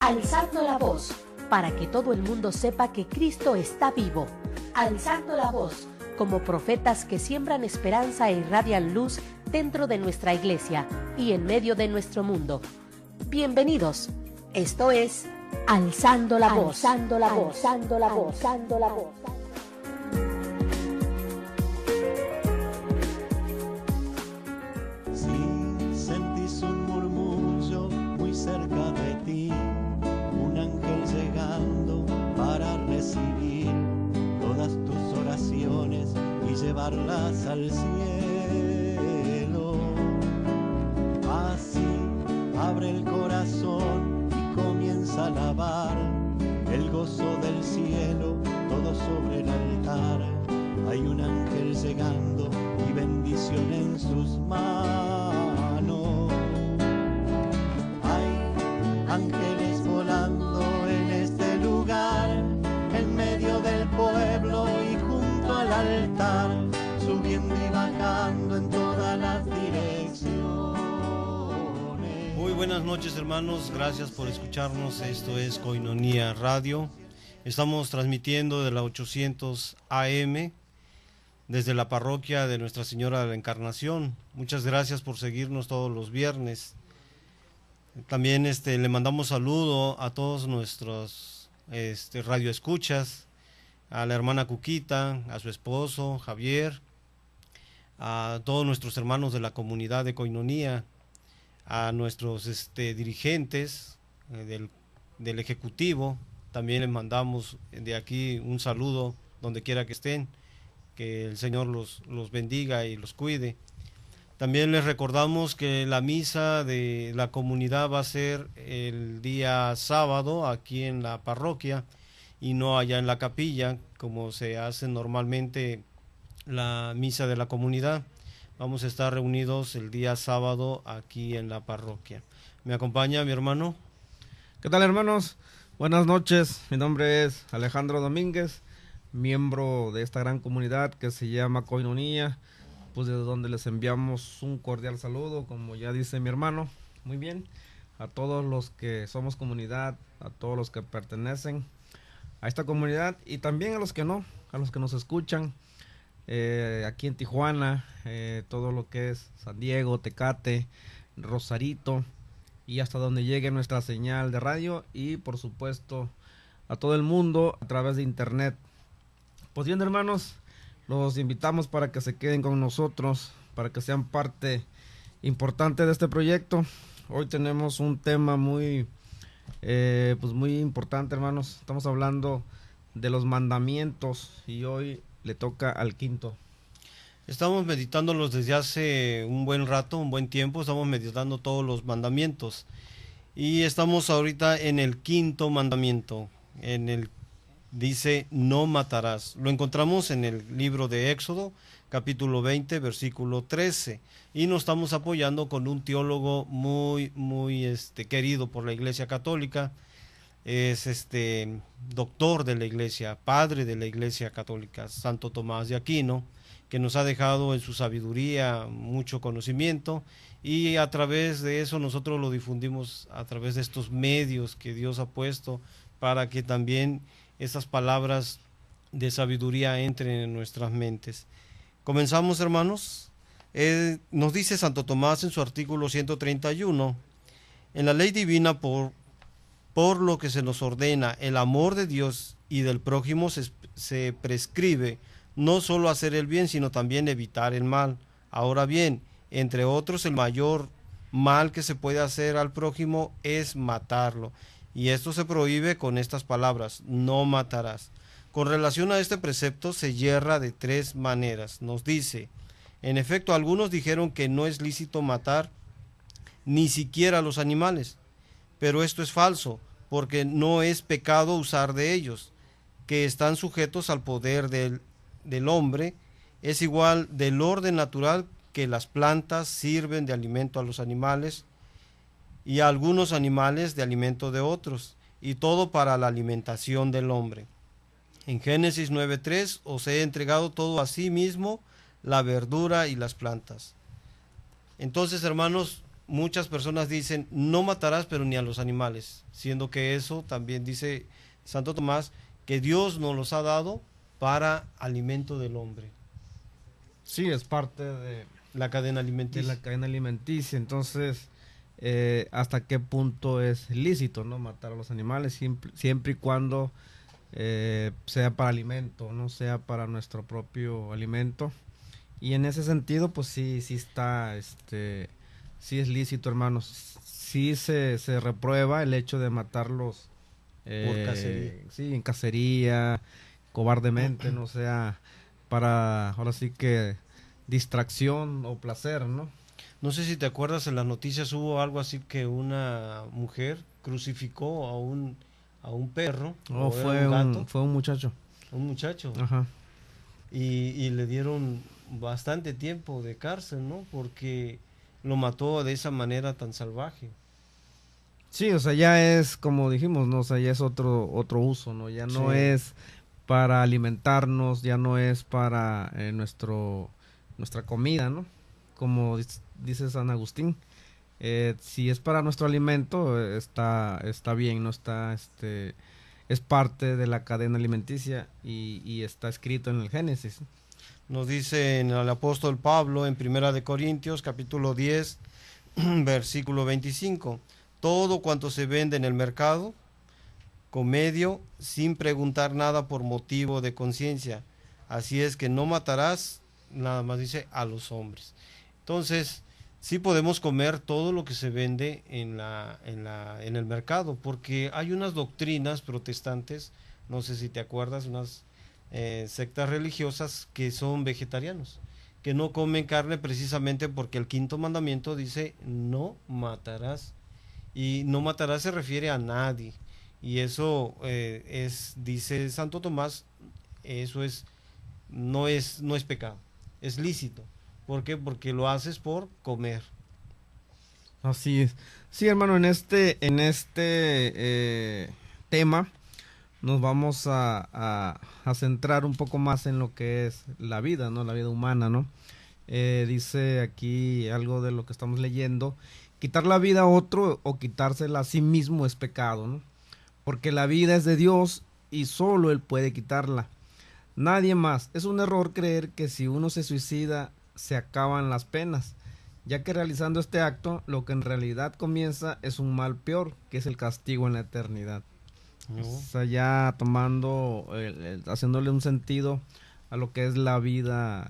Alzando la voz, para que todo el mundo sepa que Cristo está vivo. Alzando la voz, como profetas que siembran esperanza e irradian luz dentro de nuestra iglesia y en medio de nuestro mundo. Bienvenidos. Esto es Alzando la voz. Alzando la voz. Alzando la voz. Alzando la voz. Si sentís un murmullo muy cerca de ti, un ángel llegando para recibir todas tus oraciones y llevarlas al cielo. Así abre el corazón y comienza a alabar el gozo del cielo, todo sobre el altar. Hay un ángel llegando y bendición en sus manos. Hay ángeles volando en este lugar, en medio del pueblo y junto al altar, subiendo y bajando en todas las direcciones. Muy buenas noches, hermanos, gracias por escucharnos. Esto es Koinonia Radio. Estamos transmitiendo de la 800 AM desde la parroquia de Nuestra Señora de la Encarnación. Muchas gracias por seguirnos todos los viernes. También le mandamos saludo a todos nuestros radioescuchas, a la hermana Cuquita, a su esposo Javier, a todos nuestros hermanos de la comunidad de Koinonia, a nuestros dirigentes del Ejecutivo. También les mandamos de aquí un saludo donde quiera que estén. Que el Señor los bendiga y los cuide. También les recordamos que la misa de la comunidad va a ser el día sábado aquí en la parroquia y no allá en la capilla, como se hace normalmente la misa de la comunidad. Vamos a estar reunidos el día sábado aquí en la parroquia. ¿Me acompaña mi hermano? ¿Qué tal, hermanos? Buenas noches, mi nombre es Alejandro Domínguez, miembro de esta gran comunidad que se llama Koinonia, pues desde donde les enviamos un cordial saludo, como ya dice mi hermano. Muy bien, a todos los que somos comunidad, a todos los que pertenecen a esta comunidad y también a los que no, a los que nos escuchan aquí en Tijuana, todo lo que es San Diego, Tecate, Rosarito y hasta donde llegue nuestra señal de radio y por supuesto a todo el mundo a través de internet. Pues bien, hermanos, los invitamos para que se queden con nosotros, para que sean parte importante de este proyecto. Hoy tenemos un tema muy importante, hermanos. Estamos hablando de los mandamientos y hoy le toca al quinto. Estamos meditándolos desde hace un buen rato, un buen tiempo. Estamos meditando todos los mandamientos y estamos ahorita en el quinto mandamiento, dice no matarás. Lo encontramos en el libro de Éxodo, capítulo 20, versículo 13. Y nos estamos apoyando con un teólogo muy querido por la Iglesia Católica. Es doctor de la Iglesia, padre de la Iglesia Católica, Santo Tomás de Aquino, que nos ha dejado en su sabiduría mucho conocimiento. Y a través de eso nosotros lo difundimos a través de estos medios que Dios ha puesto para que también estas palabras de sabiduría entren en nuestras mentes. Comenzamos, hermanos. Nos dice Santo Tomás en su artículo 131, en la ley divina por lo que se nos ordena el amor de Dios y del prójimo se prescribe no solo hacer el bien, sino también evitar el mal. Ahora bien, entre otros, el mayor mal que se puede hacer al prójimo es matarlo. Y esto se prohíbe con estas palabras, no matarás. Con relación a este precepto se yerra de tres maneras. Nos dice, en efecto, algunos dijeron que no es lícito matar ni siquiera a los animales, pero esto es falso, porque no es pecado usar de ellos, que están sujetos al poder del hombre, es igual del orden natural que las plantas sirven de alimento a los animales, y a algunos animales de alimento de otros, y todo para la alimentación del hombre. En Génesis 9:3, os he entregado todo a sí mismo, la verdura y las plantas. Entonces, hermanos, muchas personas dicen, no matarás, pero ni a los animales, siendo que eso también dice Santo Tomás, que Dios nos los ha dado para alimento del hombre. Sí, es parte de La cadena alimenticia. la cadena alimenticia. Entonces, ¿hasta qué punto es lícito, no, matar a los animales? Siempre y cuando sea para alimento, no sea para nuestro propio alimento. Y en ese sentido, pues sí está, sí es lícito, hermanos. Sí se reprueba el hecho de matarlos Por cacería. sí, en cacería, cobardemente, no sea para, ahora sí que, distracción o placer, ¿no? No sé si te acuerdas, en las noticias hubo algo así que una mujer crucificó a un perro, Oh, o era un gato, fue un muchacho. un muchacho, Ajá. y le dieron bastante tiempo de cárcel, ¿no? Porque lo mató de esa manera tan salvaje. Sí, o sea, ya es como dijimos, ¿no? O sea, ya es otro uso, ¿no? Ya no Sí. es para alimentarnos, ya no es para nuestra comida, ¿no? Como dice San Agustín, si es para nuestro alimento, está bien, ¿no? Es parte de la cadena alimenticia y está escrito en el Génesis. Nos dice el apóstol Pablo en Primera de Corintios, capítulo 10, versículo 25. Todo cuanto se vende en el mercado, comedio, sin preguntar nada por motivo de conciencia. Así es que no matarás, nada más dice, a los hombres. Entonces, sí podemos comer todo lo que se vende en el mercado, porque hay unas doctrinas protestantes, no sé si te acuerdas, unas sectas religiosas que son vegetarianos, que no comen carne precisamente porque el quinto mandamiento dice, no matarás. Y no matarás se refiere a nadie. Y eso dice Santo Tomás, eso no es pecado, es lícito. ¿Por qué? Porque lo haces por comer. Así es. Sí, hermano, en este tema nos vamos a centrar un poco más en lo que es la vida, ¿no? La vida humana, ¿no? Dice aquí algo de lo que estamos leyendo. Quitar la vida a otro o quitársela a sí mismo es pecado, ¿no? Porque la vida es de Dios y solo Él puede quitarla. Nadie más. Es un error creer que si uno se suicida se acaban las penas, ya que realizando este acto lo que en realidad comienza es un mal peor, que es el castigo en la eternidad. ¿No? O sea, ya tomando, haciéndole un sentido a lo que es la vida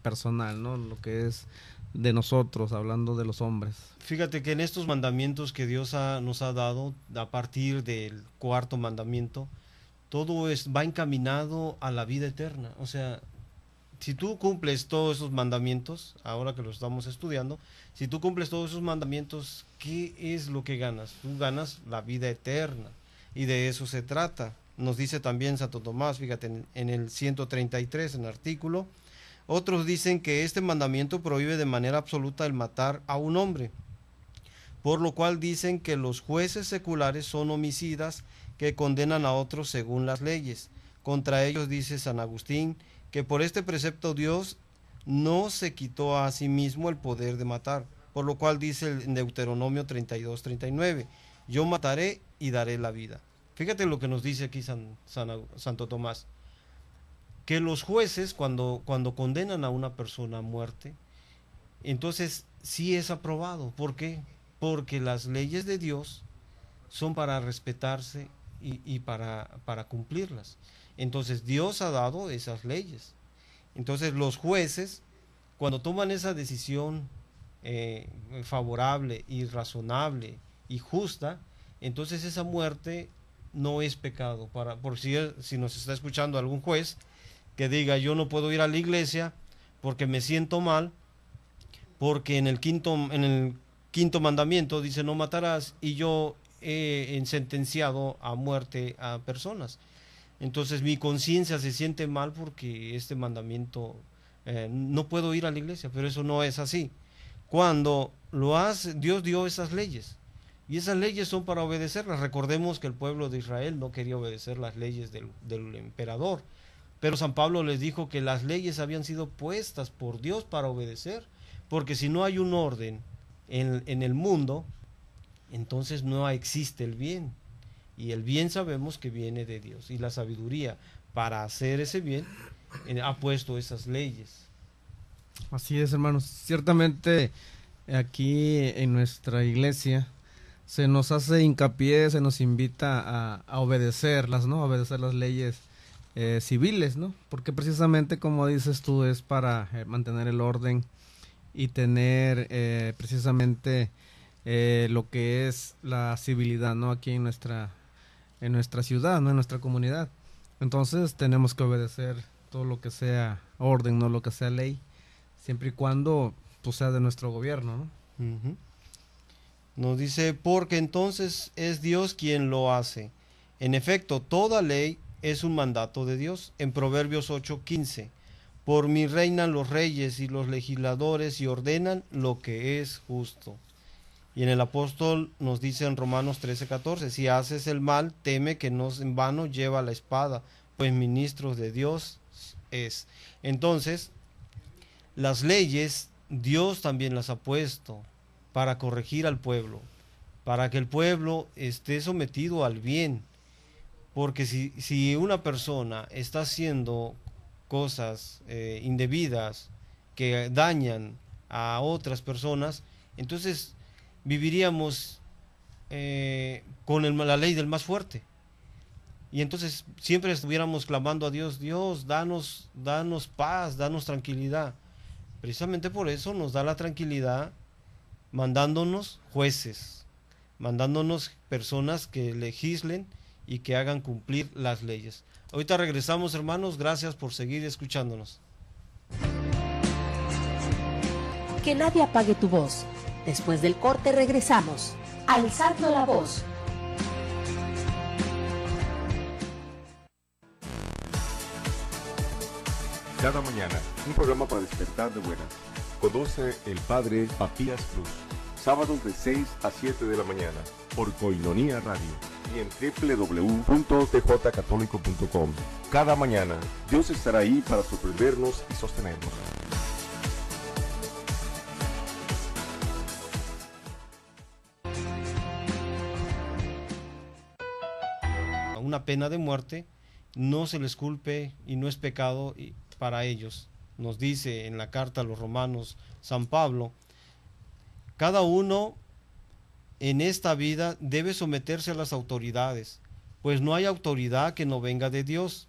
personal, ¿no? Lo que es de nosotros, hablando de los hombres. Fíjate que en estos mandamientos que Dios nos ha dado, a partir del cuarto mandamiento, todo va encaminado a la vida eterna. O sea, si tú cumples todos esos mandamientos, ahora que lo estamos estudiando, si tú cumples todos esos mandamientos, ¿qué es lo que ganas? Tú ganas la vida eterna, y de eso se trata. Nos dice también Santo Tomás, fíjate, en el 133, en el artículo, otros dicen que este mandamiento prohíbe de manera absoluta el matar a un hombre, por lo cual dicen que los jueces seculares son homicidas que condenan a otros según las leyes. Contra ellos dice San Agustín que por este precepto Dios no se quitó a sí mismo el poder de matar, por lo cual dice en Deuteronomio 32:39, yo mataré y daré la vida. Fíjate lo que nos dice aquí Santo Tomás, que los jueces cuando condenan a una persona a muerte, entonces sí es aprobado. ¿Por qué? Porque las leyes de Dios son para respetarse y para cumplirlas. Entonces Dios ha dado esas leyes. Entonces los jueces, cuando toman esa decisión favorable y razonable y justa, entonces esa muerte no es pecado. Por si nos está escuchando algún juez que diga, yo no puedo ir a la iglesia porque me siento mal, porque en el quinto mandamiento dice no matarás, y yo he sentenciado a muerte a personas. Entonces mi conciencia se siente mal porque este mandamiento no puedo ir a la iglesia, pero eso no es así. Cuando lo hace, Dios dio esas leyes, y esas leyes son para obedecerlas. Recordemos que el pueblo de Israel no quería obedecer las leyes del emperador, pero San Pablo les dijo que las leyes habían sido puestas por Dios para obedecer, porque si no hay un orden en el mundo, entonces no existe el bien. Y el bien sabemos que viene de Dios. Y la sabiduría para hacer ese bien ha puesto esas leyes. Así es, hermanos. Ciertamente aquí en nuestra iglesia se nos hace hincapié, se nos invita a obedecerlas, ¿no? A obedecer las leyes civiles, ¿no? Porque precisamente, como dices tú, es para mantener el orden y tener precisamente lo que es la civilidad, ¿no? Aquí en nuestra ciudad, ¿no? En nuestra comunidad. Entonces tenemos que obedecer todo lo que sea orden, no lo que sea ley, siempre y cuando pues sea de nuestro gobierno, ¿no? Uh-huh. Nos dice, porque entonces es Dios quien lo hace. En efecto, toda ley es un mandato de Dios. En Proverbios 8:15, por mí reinan los reyes y los legisladores y ordenan lo que es justo. Y en el apóstol nos dice en Romanos 13:14, si haces el mal, teme que no en vano lleva la espada, pues ministros de Dios es. Entonces, las leyes Dios también las ha puesto para corregir al pueblo, para que el pueblo esté sometido al bien. Porque si una persona está haciendo cosas indebidas que dañan a otras personas, entonces viviríamos con la ley del más fuerte. Y entonces siempre estuviéramos clamando a Dios, Dios, danos paz, danos tranquilidad. Precisamente por eso nos da la tranquilidad mandándonos jueces, mandándonos personas que legislen y que hagan cumplir las leyes. Ahorita regresamos, hermanos, gracias por seguir escuchándonos. Que nadie apague tu voz. Después del corte regresamos. Alzando la voz. Cada mañana, un programa para despertar de buenas. Conduce el Padre Papías Cruz. Sábados de 6 a 7 de la mañana, por Koinonia Radio y en www.tjcatólico.com. Cada mañana, Dios estará ahí para sorprendernos y sostenernos. Una pena de muerte, no se les culpe y no es pecado para ellos. Nos dice en la carta a los Romanos San Pablo, cada uno en esta vida debe someterse a las autoridades, pues no hay autoridad que no venga de Dios,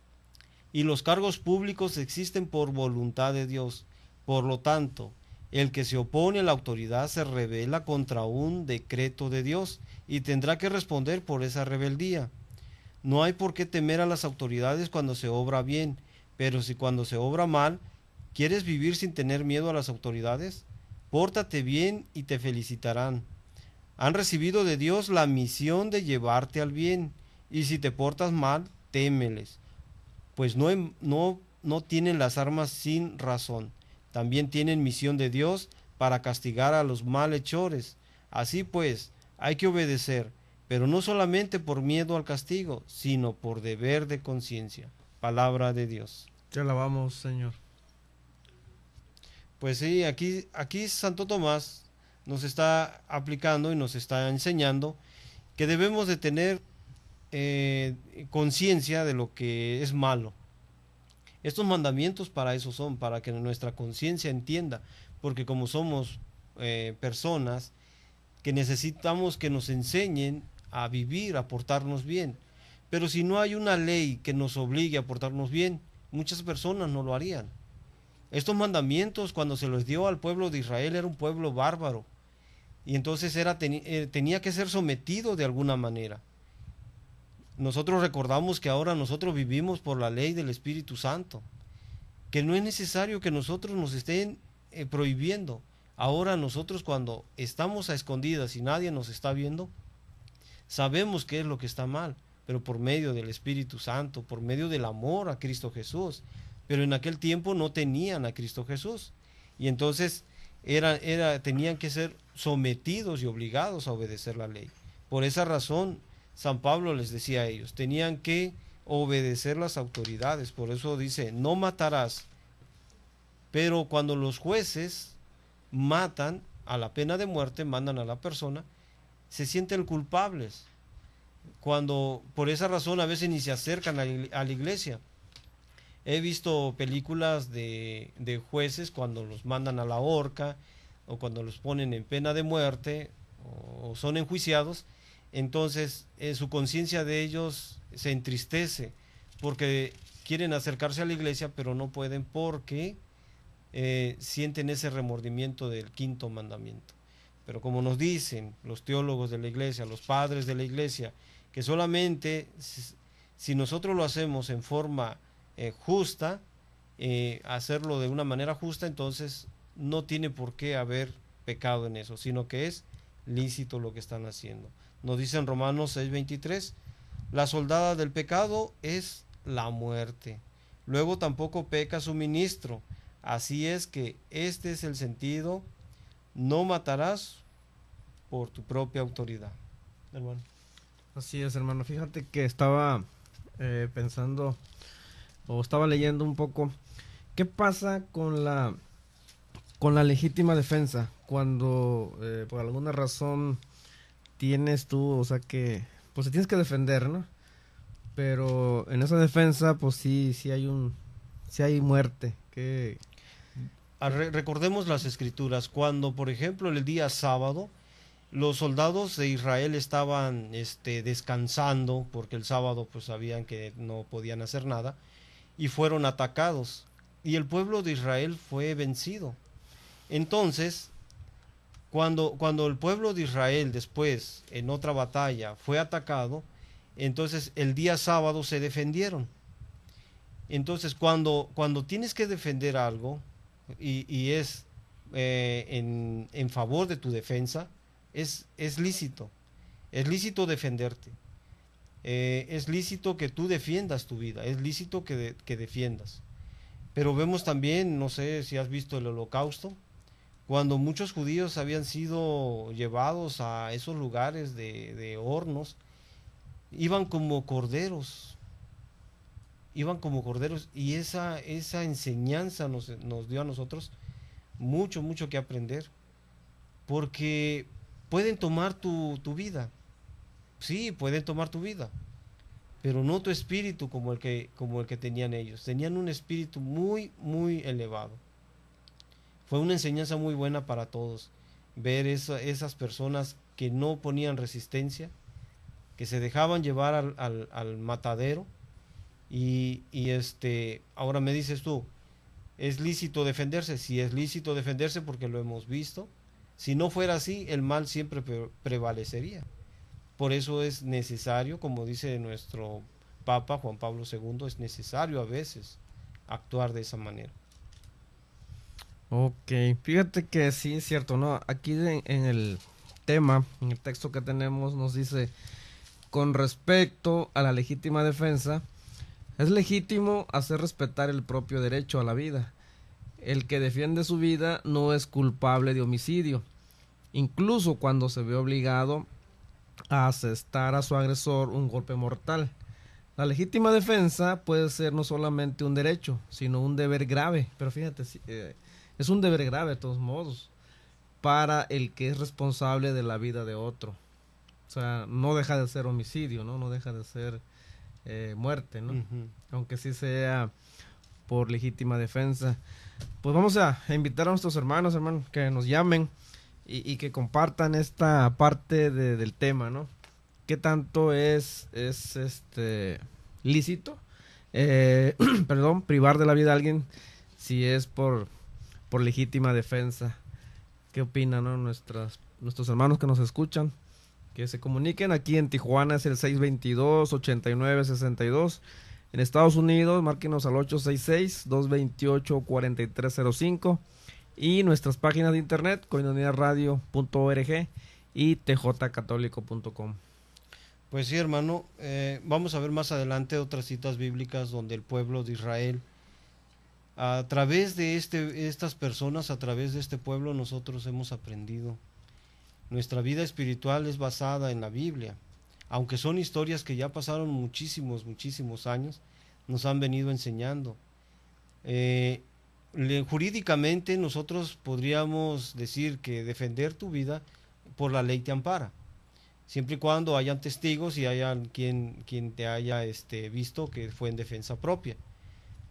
y los cargos públicos existen por voluntad de Dios. Por lo tanto, el que se opone a la autoridad se rebela contra un decreto de Dios y tendrá que responder por esa rebeldía. No hay por qué temer a las autoridades cuando se obra bien, pero si cuando se obra mal, ¿quieres vivir sin tener miedo a las autoridades? Pórtate bien y te felicitarán. Han recibido de Dios la misión de llevarte al bien, y si te portas mal, témeles, pues no tienen las armas sin razón. También tienen misión de Dios para castigar a los malhechores. Así pues, hay que obedecer, pero no solamente por miedo al castigo, sino por deber de conciencia. Palabra de Dios. Te alabamos, Señor. Pues sí, aquí Santo Tomás nos está aplicando y nos está enseñando que debemos de tener conciencia de lo que es malo. Estos mandamientos para eso son, para que nuestra conciencia entienda, porque como somos personas que necesitamos que nos enseñen a vivir, a portarnos bien. Pero si no hay una ley que nos obligue a portarnos bien, muchas personas no lo harían. Estos mandamientos, cuando se los dio al pueblo de Israel, era un pueblo bárbaro, y entonces tenía que ser sometido de alguna manera. Nosotros recordamos que ahora nosotros vivimos por la ley del Espíritu Santo, que no es necesario que nosotros nos estén prohibiendo. Ahora nosotros, cuando estamos a escondidas y nadie nos está viendo, sabemos qué es lo que está mal, pero por medio del Espíritu Santo, por medio del amor a Cristo Jesús. Pero en aquel tiempo no tenían a Cristo Jesús, y entonces tenían que ser sometidos y obligados a obedecer la ley. Por esa razón, San Pablo les decía a ellos, tenían que obedecer las autoridades. Por eso dice, no matarás. Pero cuando los jueces matan, a la pena de muerte, mandan a la persona, se sienten culpables. Cuando por esa razón a veces ni se acercan a la iglesia. He visto películas de jueces cuando los mandan a la horca o cuando los ponen en pena de muerte o son enjuiciados, entonces su conciencia de ellos se entristece porque quieren acercarse a la iglesia pero no pueden porque sienten ese remordimiento del quinto mandamiento. Pero como nos dicen los teólogos de la iglesia, los padres de la iglesia, que solamente si nosotros lo hacemos en forma justa, hacerlo de una manera justa, entonces no tiene por qué haber pecado en eso, sino que es lícito lo que están haciendo. Nos dice en Romanos 6:23, la soldada del pecado es la muerte. Luego tampoco peca su ministro. Así es que este es el sentido: no matarás por tu propia autoridad. Hermano. Así es, hermano. Fíjate que estaba pensando o estaba leyendo un poco qué pasa con la legítima defensa cuando por alguna razón tienes tú, o sea que pues te tienes que defender, ¿no? Pero en esa defensa pues sí hay muerte. Que recordemos las escrituras, cuando por ejemplo el día sábado los soldados de Israel estaban descansando porque el sábado pues sabían que no podían hacer nada y fueron atacados y el pueblo de Israel fue vencido. Entonces cuando el pueblo de Israel después en otra batalla fue atacado, entonces el día sábado se defendieron. Entonces cuando tienes que defender algo y es en favor de tu defensa, es lícito defenderte, es lícito que tú defiendas tu vida, es lícito que defiendas. Pero vemos también, no sé si has visto el Holocausto, cuando muchos judíos habían sido llevados a esos lugares de hornos, iban como corderos, y esa enseñanza nos dio a nosotros mucho que aprender, porque pueden tomar tu vida, sí, pueden tomar tu vida, pero no tu espíritu como el que tenían ellos. Tenían un espíritu muy elevado. Fue una enseñanza muy buena para todos, ver esas personas que no ponían resistencia, que se dejaban llevar al matadero, y ahora me dices tú, ¿es lícito defenderse? Sí, es lícito defenderse porque lo hemos visto. Si no fuera así, el mal siempre prevalecería. Por eso es necesario, como dice nuestro Papa Juan Pablo II, es necesario a veces actuar de esa manera. Ok, fíjate que sí es cierto, ¿no? Aquí en el tema, en el texto que tenemos, nos dice, con respecto a la legítima defensa, es legítimo hacer respetar el propio derecho a la vida. El que defiende su vida no es culpable de homicidio, incluso cuando se ve obligado a asestar a su agresor un golpe mortal. La legítima defensa puede ser no solamente un derecho, sino un deber grave. Pero fíjate, es un deber grave de todos modos para el que es responsable de la vida de otro. O sea, no deja de ser homicidio, ¿no? No deja de ser muerte, ¿no? Uh-huh. Aunque sí sea por legítima defensa. Pues vamos a invitar a nuestros hermanos que nos llamen y que compartan esta parte del tema, ¿no? ¿Qué tanto es lícito? Perdón, privar de la vida a alguien si es por legítima defensa. ¿Qué opinan, no? Nuestros hermanos que nos escuchan, que se comuniquen. Aquí en Tijuana es el 622-8962. En Estados Unidos, márquenos al 866-228-4305. Y nuestras páginas de internet, koinoniaradio.org y tjcatólico.com. Pues sí, hermano, vamos a ver más adelante otras citas bíblicas donde el pueblo de Israel, a través de estas personas, a través de este pueblo, nosotros hemos aprendido. Nuestra vida espiritual es basada en la Biblia. Aunque son historias que ya pasaron muchísimos años, nos han venido enseñando. jurídicamente nosotros podríamos decir que defender tu vida por la ley te ampara, siempre y cuando hayan testigos y haya quien te haya visto que fue en defensa propia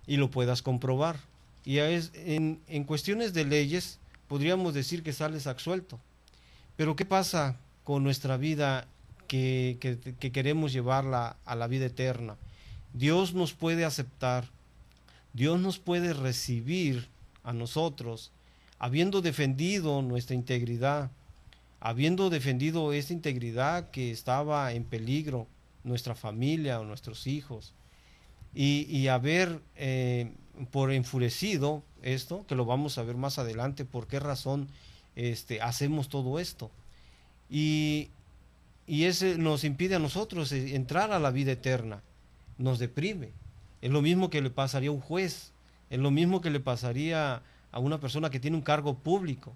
y lo puedas comprobar. Y en cuestiones de leyes podríamos decir que sales absuelto. Pero ¿qué pasa con nuestra vida que queremos llevarla a la vida eterna? Dios nos puede aceptar, Dios nos puede recibir a nosotros, habiendo defendido nuestra integridad, habiendo defendido esta integridad que estaba en peligro, nuestra familia o nuestros hijos, y haber por enfurecido esto, que lo vamos a ver más adelante, por qué razón hacemos todo esto. Y ese nos impide a nosotros entrar a la vida eterna, nos deprime. Es lo mismo que le pasaría a un juez, es lo mismo que le pasaría a una persona que tiene un cargo público,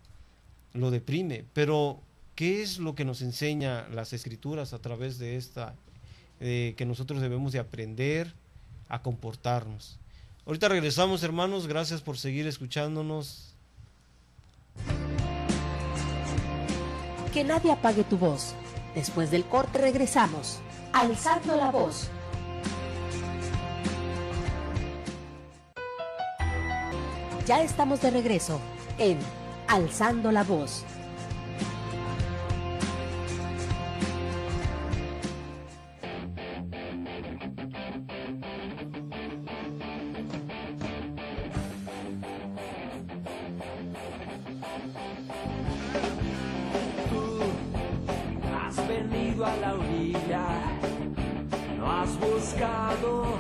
lo deprime. Pero, ¿qué es lo que nos enseña las Escrituras a través de que nosotros debemos de aprender a comportarnos? Ahorita regresamos, hermanos, gracias por seguir escuchándonos. Que nadie apague tu voz. Después del corte regresamos. Alzando la voz. Ya estamos de regreso en Alzando la voz. Has venido a la orilla, no has buscado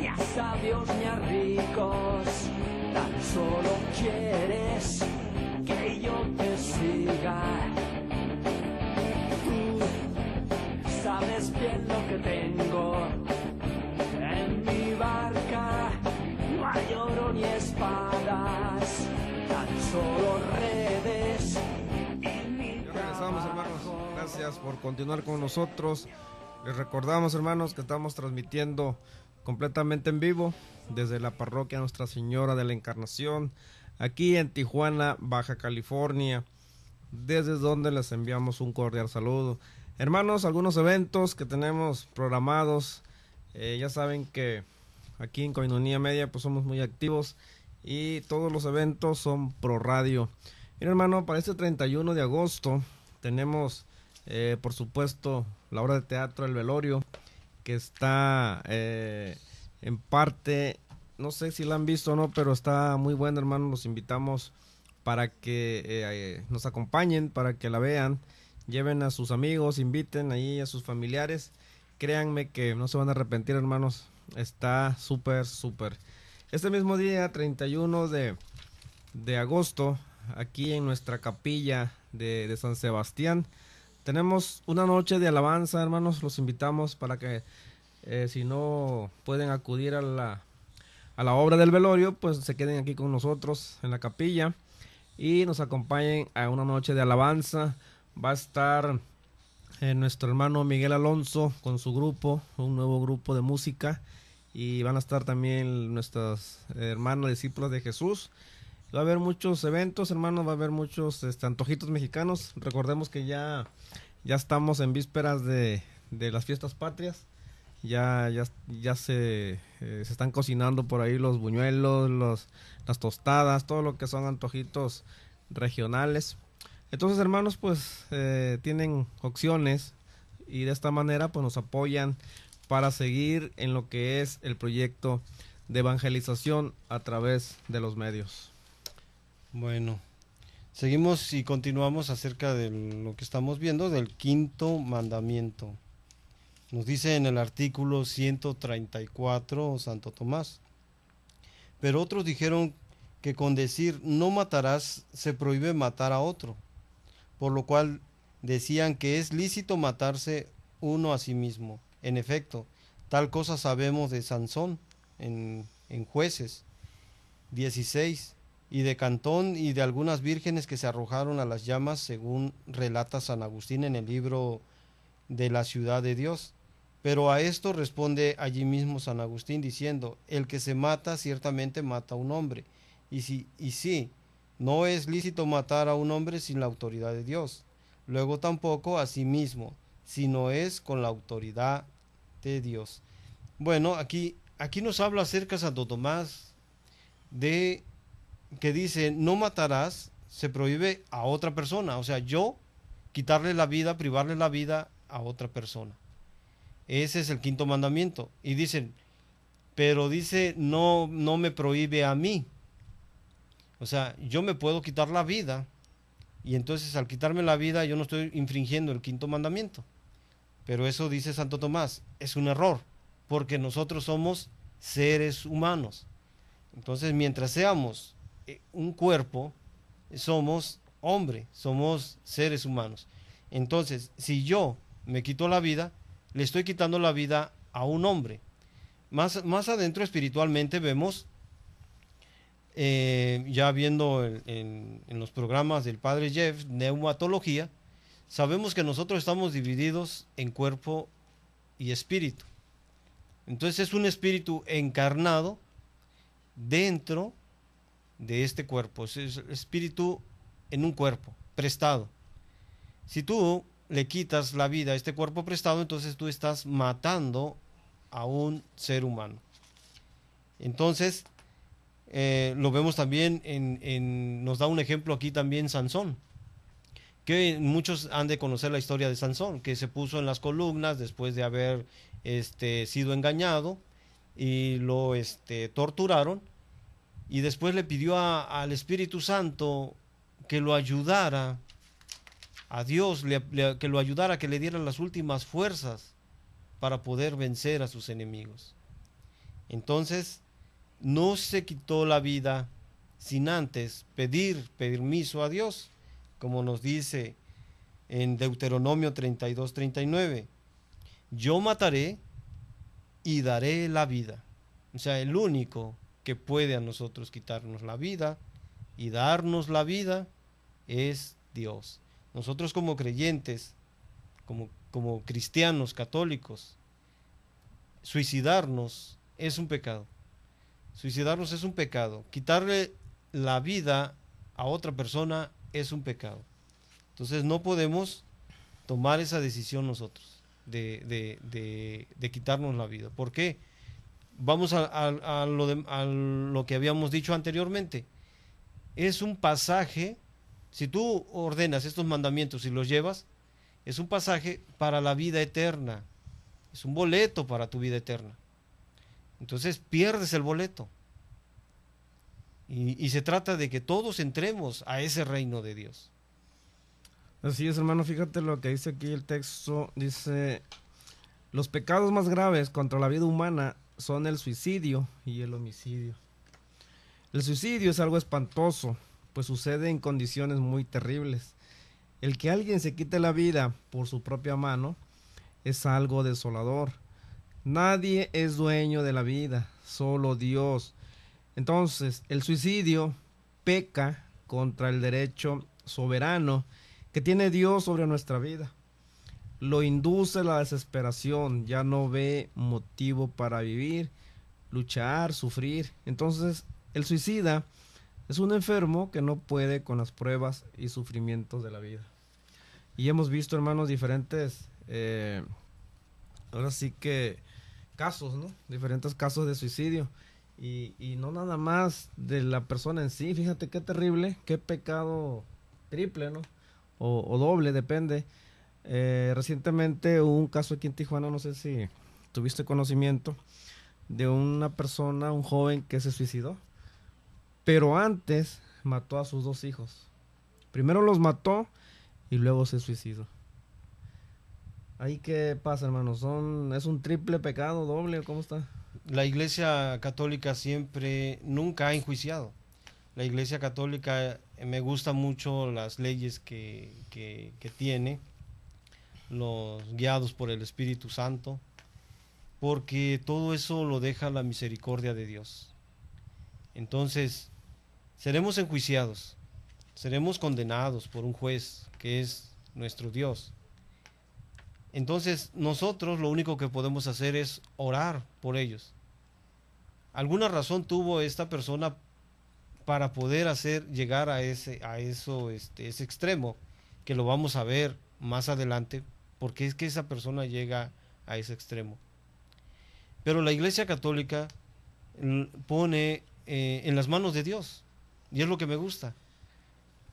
ni a sabios ni a ricos, tan solo quieres que yo te siga. Tú sabes bien lo que tengo en mi barca, no hay oro ni espadas, tan solo redes. Regresamos, hermanos, gracias por continuar con nosotros. Les recordamos, hermanos, que estamos transmitiendo completamente en vivo desde la parroquia Nuestra Señora de la Encarnación, aquí en Tijuana, Baja California, desde donde les enviamos un cordial saludo. Hermanos, algunos eventos que tenemos programados, ya saben que aquí en Koinonia Media pues somos muy activos y todos los eventos son pro radio. Mira, hermano, para este 31 de agosto tenemos, por supuesto, la obra de teatro El Velorio, que está en parte, no sé si la han visto o no, pero está muy buena, hermano. Los invitamos para que nos acompañen, para que la vean, lleven a sus amigos, inviten ahí a sus familiares. Créanme que no se van a arrepentir, hermanos. Está súper, súper. Este mismo día, 31 de agosto, aquí en nuestra capilla de San Sebastián, tenemos una noche de alabanza, hermanos. Los invitamos para que si no pueden acudir a la obra del velorio, pues se queden aquí con nosotros en la capilla y nos acompañen a una noche de alabanza. Va a estar nuestro hermano Miguel Alonso con su grupo, un nuevo grupo de música, y van a estar también nuestros hermanos discípulos de Jesús. Va a haber muchos eventos, hermanos, va a haber muchos antojitos mexicanos. Recordemos que ya estamos en vísperas de las fiestas patrias. Ya se están cocinando por ahí los buñuelos, las tostadas, todo lo que son antojitos regionales. Entonces, hermanos, pues tienen opciones y de esta manera pues nos apoyan para seguir en lo que es el proyecto de evangelización a través de los medios. Bueno, seguimos y continuamos acerca de lo que estamos viendo del quinto mandamiento. Nos dice en el artículo 134 Santo Tomás: pero otros dijeron que con decir no matarás se prohíbe matar a otro, por lo cual decían que es lícito matarse uno a sí mismo. En efecto, tal cosa sabemos de Sansón en Jueces 16, y de Cantón y de algunas vírgenes que se arrojaron a las llamas, según relata San Agustín en el libro de la Ciudad de Dios. Pero a esto responde allí mismo San Agustín diciendo: el que se mata ciertamente mata a un hombre, Y sí, no es lícito matar a un hombre sin la autoridad de Dios. Luego tampoco a sí mismo, sino es con la autoridad de Dios. Bueno, aquí nos habla acerca de Santo Tomás, de que dice, no matarás, se prohíbe a otra persona. O sea, yo quitarle la vida, privarle la vida a otra persona. Ese es el quinto mandamiento. Y dicen, pero dice, no me prohíbe a mí. O sea, yo me puedo quitar la vida, y entonces al quitarme la vida yo no estoy infringiendo el quinto mandamiento. Pero eso dice Santo Tomás, es un error, porque nosotros somos seres humanos. Entonces, mientras seamos un cuerpo, somos hombre, somos seres humanos. Entonces, si yo me quito la vida, le estoy quitando la vida a un hombre. Más adentro espiritualmente vemos, ya viendo en los programas del Padre Jeff, Neumatología, sabemos que nosotros estamos divididos en cuerpo y espíritu. Entonces es un espíritu encarnado dentro de este cuerpo, es el espíritu en un cuerpo, prestado. Si tú le quitas la vida a este cuerpo prestado, entonces tú estás matando a un ser humano. Entonces, lo vemos también nos da un ejemplo aquí también Sansón, que muchos han de conocer la historia de Sansón, que se puso en las columnas después de haber sido engañado, y lo torturaron, y después le pidió al Espíritu Santo que lo ayudara, a Dios, que lo ayudara, que le diera las últimas fuerzas para poder vencer a sus enemigos. Entonces, no se quitó la vida sin antes pedir permiso a Dios, como nos dice en Deuteronomio 32:39. Yo mataré y daré la vida. O sea, el único que puede a nosotros quitarnos la vida y darnos la vida es Dios. Nosotros como creyentes, como cristianos católicos, suicidarnos es un pecado. Suicidarnos es un pecado. Quitarle la vida a otra persona es un pecado. Entonces no podemos tomar esa decisión nosotros de quitarnos la vida. ¿Por qué? Vamos a lo que habíamos dicho anteriormente. Es un pasaje, si tú ordenas estos mandamientos y los llevas, es un pasaje para la vida eterna. Es un boleto para tu vida eterna. Entonces pierdes el boleto. Y se trata de que todos entremos a ese reino de Dios. Así es, hermano, fíjate lo que dice aquí el texto. Dice, los pecados más graves contra la vida humana son el suicidio y el homicidio. El suicidio es algo espantoso, pues sucede en condiciones muy terribles. El que alguien se quite la vida por su propia mano es algo desolador. Nadie es dueño de la vida, solo Dios. Entonces, el suicidio peca contra el derecho soberano que tiene Dios sobre nuestra vida. Lo induce a la desesperación, ya no ve motivo para vivir, luchar, sufrir. Entonces, el suicida es un enfermo que no puede con las pruebas y sufrimientos de la vida. Y hemos visto, hermanos, diferentes, ahora sí que casos, ¿no? Diferentes casos de suicidio. Y no nada más de la persona en sí. Fíjate qué terrible, qué pecado triple, ¿no? O doble, depende. Recientemente hubo un caso aquí en Tijuana, no sé si tuviste conocimiento, de una persona, un joven que se suicidó, pero antes mató a sus 2 hijos. Primero los mató y luego se suicidó. ¿Ahí qué pasa, hermanos? ¿Es un triple pecado, doble, o cómo está? La Iglesia Católica nunca ha enjuiciado. La Iglesia Católica, me gusta mucho las leyes que tiene, los guiados por el Espíritu Santo, porque todo eso lo deja la misericordia de Dios. Entonces, seremos enjuiciados, seremos condenados por un juez que es nuestro Dios. Entonces, nosotros lo único que podemos hacer es orar por ellos. Alguna razón tuvo esta persona para poder llegar a ese extremo, que lo vamos a ver más adelante, porque es que esa persona llega a ese extremo. Pero la Iglesia Católica pone en las manos de Dios, y es lo que me gusta,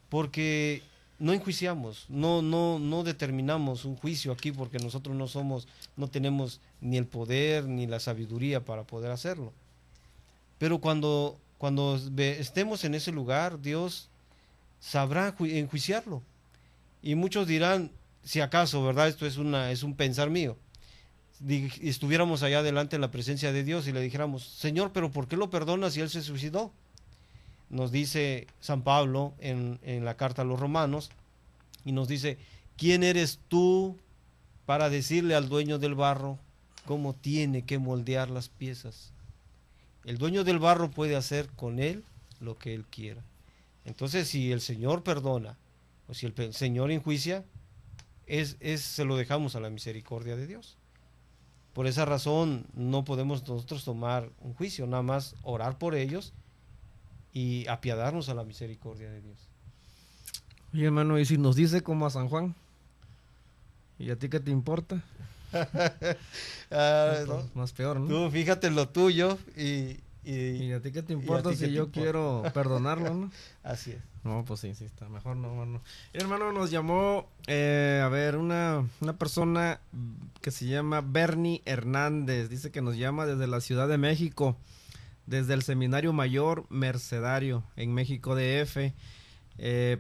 porque no enjuiciamos, no determinamos un juicio aquí, porque nosotros no tenemos ni el poder ni la sabiduría para poder hacerlo. Pero cuando estemos en ese lugar, Dios sabrá enjuiciarlo. Y muchos dirán, si acaso, ¿verdad? Esto es un pensar mío. Estuviéramos allá delante en la presencia de Dios y le dijéramos, Señor, pero ¿por qué lo perdonas si él se suicidó? Nos dice San Pablo en la carta a los Romanos, y nos dice, ¿quién eres tú para decirle al dueño del barro cómo tiene que moldear las piezas? El dueño del barro puede hacer con él lo que él quiera. Entonces, si el Señor perdona o si el Señor enjuicia, se lo dejamos a la misericordia de Dios. Por esa razón no podemos nosotros tomar un juicio, nada más orar por ellos y apiadarnos a la misericordia de Dios. Oye, hermano, ¿y si nos dice como a San Juan? ¿Y a ti qué te importa? ¿No? Más peor, ¿no? Tú fíjate en lo tuyo ¿Y a ti qué te importa si yo quiero perdonarlo, no? Así es. No, pues sí, está mejor no, hermano. Hermano, nos llamó, una persona que se llama Bernie Hernández. Dice que nos llama desde la Ciudad de México, desde el Seminario Mayor Mercedario, en México DF.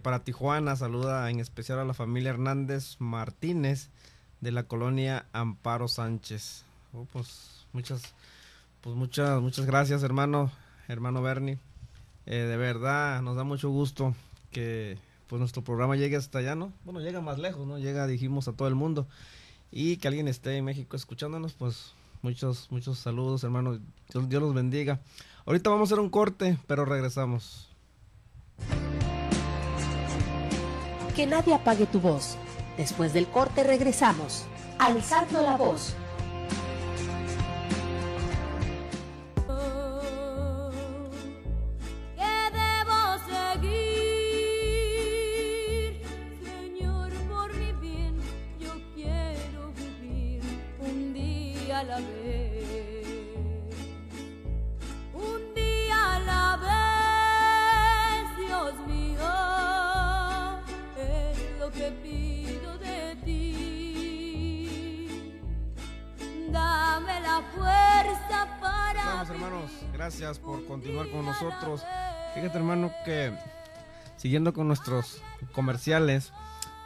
Para Tijuana, saluda en especial a la familia Hernández Martínez, de la colonia Amparo Sánchez. Pues muchas gracias, hermano Bernie. De verdad nos da mucho gusto que pues nuestro programa llegue hasta allá, ¿no? Bueno, llega más lejos, ¿no? Llega, dijimos, a todo el mundo, y que alguien esté en México escuchándonos, pues muchos saludos, hermano. Dios los bendiga. Ahorita vamos a hacer un corte, pero regresamos. Que nadie apague tu voz. Después del corte regresamos. Alzando la voz. Gracias por continuar con nosotros. Fíjate, hermano, que siguiendo con nuestros comerciales,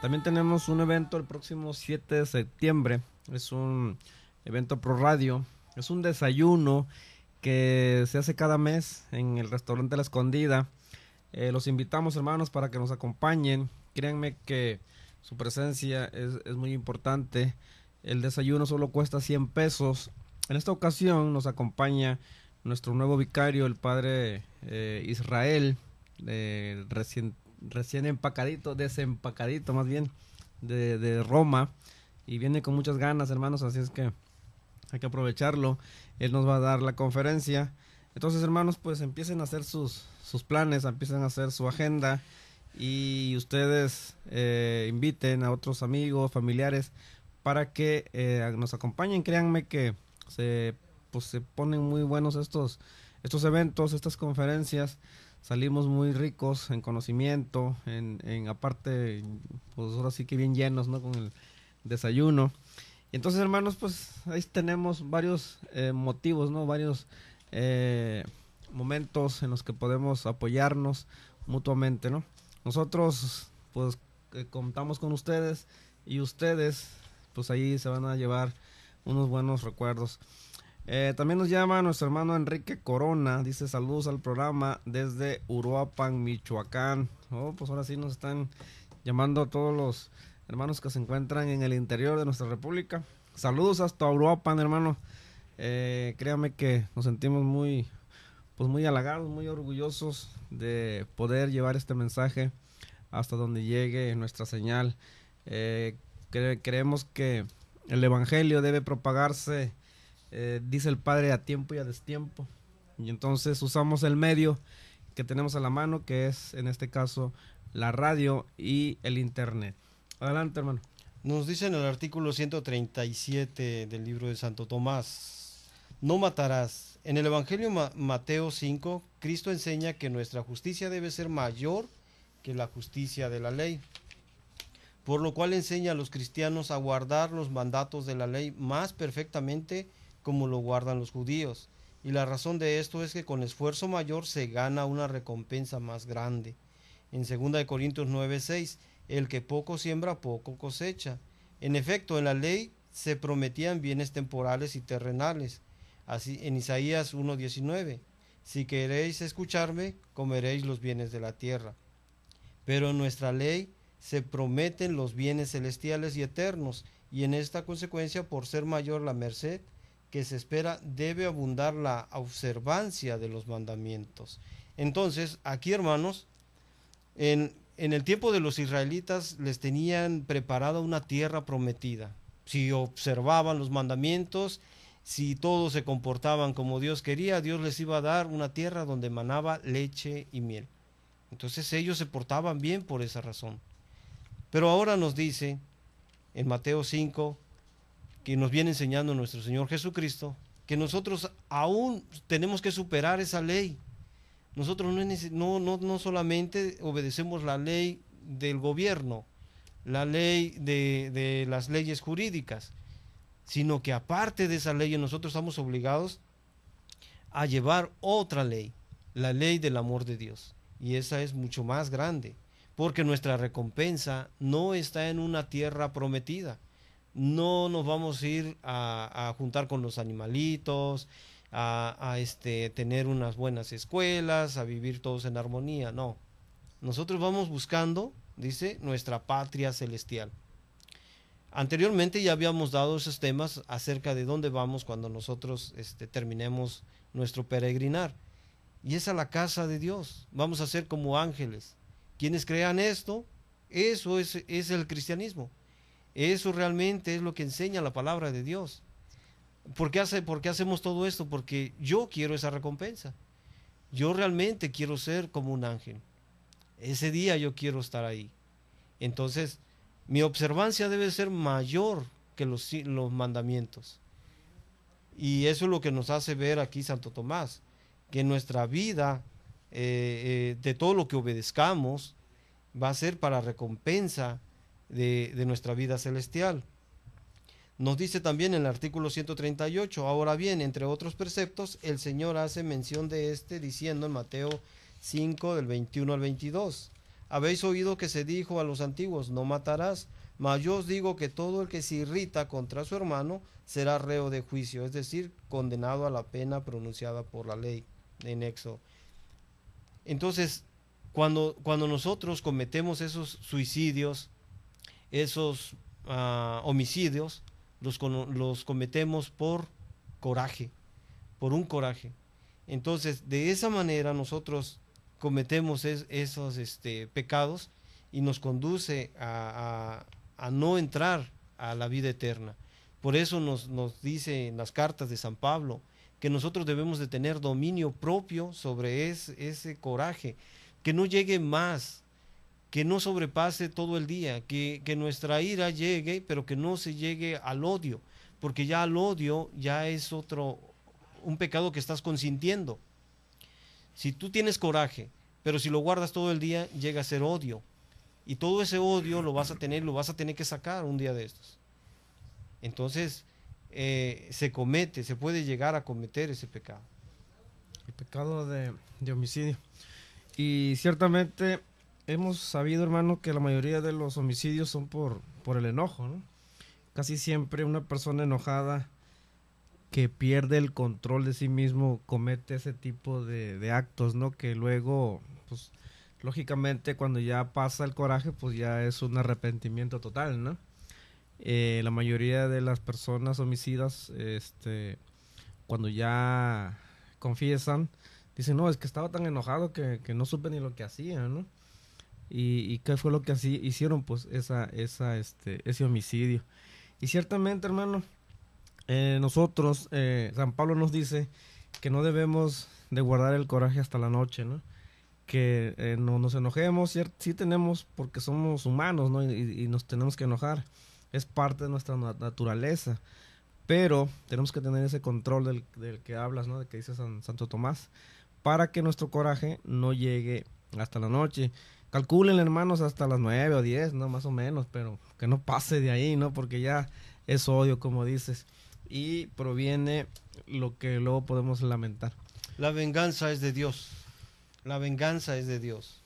también tenemos un evento el próximo 7 de septiembre. Es un evento pro radio, es un desayuno que se hace cada mes en el restaurante La Escondida. Los invitamos, hermanos, para que nos acompañen. Créanme que su presencia es muy importante. El desayuno solo cuesta 100 pesos. En esta ocasión nos acompaña nuestro nuevo vicario, el padre Israel, recién desempacadito más bien, de Roma, y viene con muchas ganas, hermanos, así es que hay que aprovecharlo. Él nos va a dar la conferencia. Entonces, hermanos, pues empiecen a hacer sus planes, empiecen a hacer su agenda, y ustedes inviten a otros amigos, familiares, para que nos acompañen. Créanme que se ponen muy buenos estos eventos, estas conferencias. Salimos muy ricos en conocimiento, en aparte, pues ahora sí que bien llenos, ¿no? Con el desayuno. Y entonces, hermanos, pues ahí tenemos varios motivos, ¿no? Varios momentos en los que podemos apoyarnos mutuamente, ¿no? Nosotros, pues, contamos con ustedes, y ustedes, pues ahí se van a llevar unos buenos recuerdos. También nos llama nuestro hermano Enrique Corona. Dice: saludos al programa desde Uruapan, Michoacán. Pues ahora sí nos están llamando a todos los hermanos que se encuentran en el interior de nuestra república. Saludos hasta Uruapan, hermano. Créame que nos sentimos muy halagados, muy orgullosos de poder llevar este mensaje hasta donde llegue nuestra señal. Creemos que el evangelio debe propagarse, dice el Padre, a tiempo y a destiempo, y entonces usamos el medio que tenemos a la mano, que es en este caso la radio y el internet. Adelante, hermano. Nos dice en el artículo 137 del libro de Santo Tomás: no matarás. En el Evangelio Mateo 5, Cristo enseña que nuestra justicia debe ser mayor que la justicia de la ley, por lo cual enseña a los cristianos a guardar los mandatos de la ley más perfectamente como lo guardan los judíos. Y la razón de esto es que con esfuerzo mayor se gana una recompensa más grande. En 2 Corintios 9:6, el que poco siembra, poco cosecha. En efecto, en la ley se prometían bienes temporales y terrenales. Así, en Isaías 1:19, si queréis escucharme, comeréis los bienes de la tierra. Pero en nuestra ley se prometen los bienes celestiales y eternos, y en esta consecuencia, por ser mayor la merced que se espera, debe abundar la observancia de los mandamientos. Entonces, aquí, hermanos, en el tiempo de los israelitas les tenían preparada una tierra prometida. Si observaban los mandamientos, si todos se comportaban como Dios quería, Dios les iba a dar una tierra donde manaba leche y miel. Entonces ellos se portaban bien por esa razón. Pero ahora nos dice en Mateo 5, que nos viene enseñando nuestro Señor Jesucristo, que nosotros aún tenemos que superar esa ley. Nosotros no solamente obedecemos la ley del gobierno, la ley de las leyes jurídicas, sino que aparte de esa ley nosotros estamos obligados a llevar otra ley, la ley del amor de Dios. Y esa es mucho más grande, porque nuestra recompensa no está en una tierra prometida. No nos vamos a ir a juntar con los animalitos, a tener unas buenas escuelas, a vivir todos en armonía. No, nosotros vamos buscando, dice, nuestra patria celestial. Anteriormente ya habíamos dado esos temas acerca de dónde vamos cuando nosotros terminemos nuestro peregrinar. Y es a la casa de Dios. Vamos a ser como ángeles. Quienes crean esto, eso es el cristianismo. Eso realmente es lo que enseña la palabra de Dios. ¿Por qué hacemos todo esto? Porque yo quiero esa recompensa. Yo realmente quiero ser como un ángel. Ese día yo quiero estar ahí. Entonces, mi observancia debe ser mayor que los mandamientos. Y eso es lo que nos hace ver aquí Santo Tomás, que nuestra vida, de todo lo que obedezcamos, va a ser para recompensa de nuestra vida celestial. Nos dice también en el artículo 138, ahora bien, entre otros preceptos, el Señor hace mención de diciendo en Mateo 5, del 21 al 22, habéis oído que se dijo a los antiguos, no matarás, mas yo os digo que todo el que se irrita contra su hermano será reo de juicio, es decir, condenado a la pena pronunciada por la ley, en Éxodo. Entonces, cuando nosotros cometemos esos suicidios, esos homicidios, los cometemos por coraje, por un coraje. Entonces, de esa manera nosotros cometemos esos pecados y nos conduce a no entrar a la vida eterna. Por eso nos dice en las cartas de San Pablo que nosotros debemos de tener dominio propio sobre ese coraje, que no llegue más, que no sobrepase todo el día, que nuestra ira llegue, pero que no se llegue al odio, porque ya al odio ya es un pecado que estás consintiendo. Si tú tienes coraje, pero si lo guardas todo el día, llega a ser odio. Y todo ese odio lo vas a tener que sacar un día de estos. Entonces, se puede llegar a cometer ese pecado. El pecado de homicidio. Y ciertamente hemos sabido, hermano, que la mayoría de los homicidios son por el enojo, ¿no? Casi siempre una persona enojada que pierde el control de sí mismo comete ese tipo de actos, ¿no? Que luego, pues, lógicamente cuando ya pasa el coraje, pues ya es un arrepentimiento total, ¿no? La mayoría de las personas homicidas, cuando ya confiesan, dicen, no, es que estaba tan enojado que no supe ni lo que hacía, ¿no? ¿Y qué fue lo que hicieron? Pues ese homicidio. Y ciertamente, hermano, nosotros, San Pablo nos dice que no debemos de guardar el coraje hasta la noche, ¿no? no nos enojemos, sí tenemos, porque somos humanos, ¿no? Y nos tenemos que enojar, es parte de nuestra naturaleza, pero tenemos que tener ese control del que hablas, ¿no? De que dice Santo Tomás, para que nuestro coraje no llegue hasta la noche. Calculen, hermanos, hasta las 9 o 10, ¿no? Más o menos, pero que no pase de ahí, ¿no? Porque ya es odio, como dices, y proviene lo que luego podemos lamentar. La venganza es de Dios. La venganza es de Dios.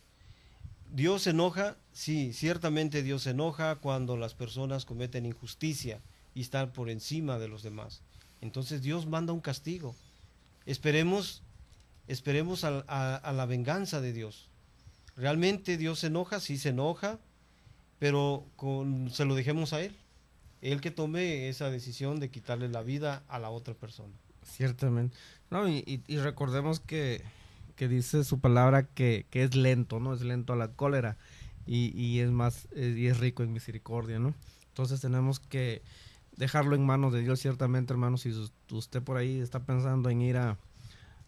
Dios se enoja, sí, ciertamente Dios se enoja cuando las personas cometen injusticia y están por encima de los demás. Entonces Dios manda un castigo. Esperemos a la venganza de Dios. ¿Realmente Dios se enoja? Sí se enoja, pero se lo dejemos a Él. Él que tome esa decisión de quitarle la vida a la otra persona. Ciertamente. No, y recordemos que dice su palabra que es lento, ¿no? Es lento a la cólera y es rico en misericordia, ¿no? Entonces tenemos que dejarlo en manos de Dios, ciertamente, hermanos. Si usted por ahí está pensando en ir a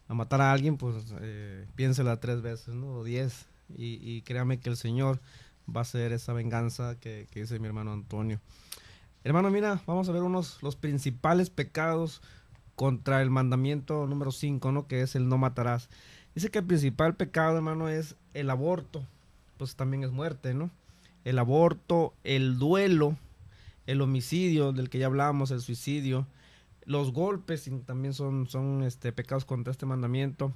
matar a alguien, pues piénsela 3 veces, ¿no? O 10, y créame que el Señor va a hacer esa venganza que dice mi hermano Antonio. Hermano, mira, vamos a ver los principales pecados contra el mandamiento número 5, ¿no? Que es el no matarás. Dice que el principal pecado, hermano, es el aborto, pues también es muerte, ¿no? El aborto, el duelo, el homicidio, del que ya hablamos, el suicidio, los golpes también son pecados contra este mandamiento,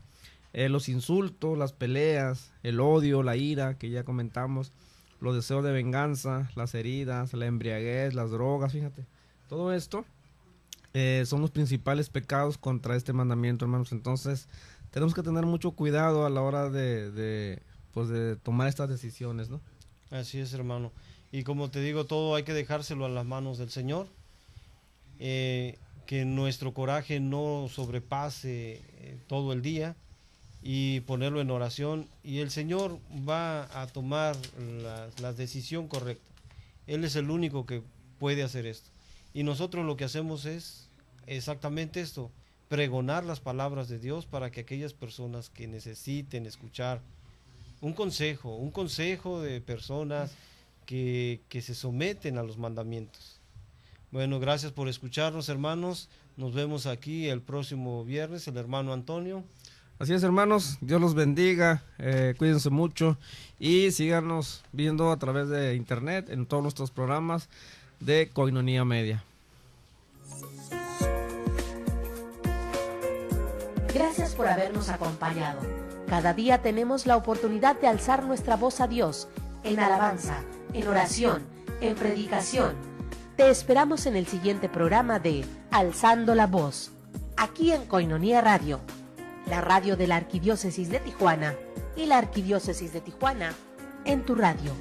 los insultos, las peleas, el odio, la ira, que ya comentamos, los deseos de venganza, las heridas, la embriaguez, las drogas, fíjate, todo esto son los principales pecados contra este mandamiento, hermanos. Entonces tenemos que tener mucho cuidado a la hora de tomar estas decisiones, ¿no? Así es, hermano. Y como te digo, todo hay que dejárselo a las manos del Señor. Que nuestro coraje no sobrepase todo el día y ponerlo en oración. Y el Señor va a tomar la decisión correcta. Él es el único que puede hacer esto. Y nosotros lo que hacemos es exactamente esto: pregonar las palabras de Dios para que aquellas personas que necesiten escuchar un consejo de personas que se someten a los mandamientos. Bueno, gracias por escucharnos, hermanos. Nos vemos aquí el próximo viernes, el hermano Antonio. Así es, hermanos, Dios los bendiga, cuídense mucho y síganos viendo a través de internet en todos nuestros programas de Koinonia Media. Gracias por habernos acompañado. Cada día tenemos la oportunidad de alzar nuestra voz a Dios en alabanza, en oración, en predicación. Te esperamos en el siguiente programa de Alzando la Voz, aquí en Koinonia Radio, la radio de la Arquidiócesis de Tijuana y la Arquidiócesis de Tijuana en tu radio.